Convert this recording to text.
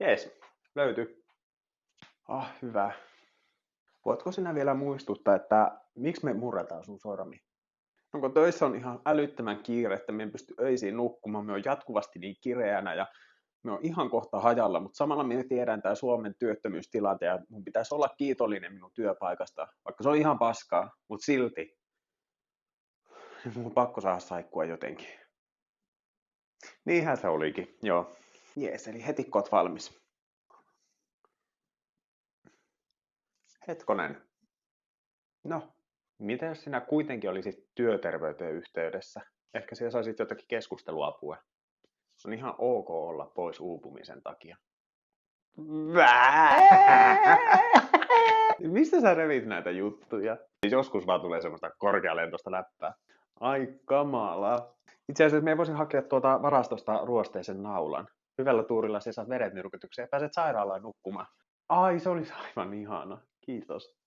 Jees, löytyi. Hyvä. Voitko sinä vielä muistuttaa, että miksi me murretaan sun sormi? Onko töissä on ihan älyttömän kiire, että me en pysty öisiin nukkumaan, me on jatkuvasti niin kireänä ja me on ihan kohta hajalla, mutta samalla minä tiedän tämä Suomen työttömyystilanne ja mun pitäisi olla kiitollinen minun työpaikasta, vaikka se on ihan paskaa, mutta silti mun on pakko saada saikkua jotenkin. Niinhän se olikin, joo. Jees, eli heti oot valmis. Hetkonen. No, mitä jos sinä kuitenkin olisit työterveyteen yhteydessä? Ehkä siellä saisit jotakin keskusteluapua. On ihan ok olla pois uupumisen takia. Mistä sä revit näitä juttuja? Joskus vaan tulee semmoista korkealentoista läppää. Ai kamala. Itse asiassa me voisin hakea tuolta varastosta ruosteisen naulan. Hyvällä tuurilla sä saat verenmyrkytykseen ja pääset sairaalaan nukkumaan. Ai, se olisi aivan ihana. Kiitos.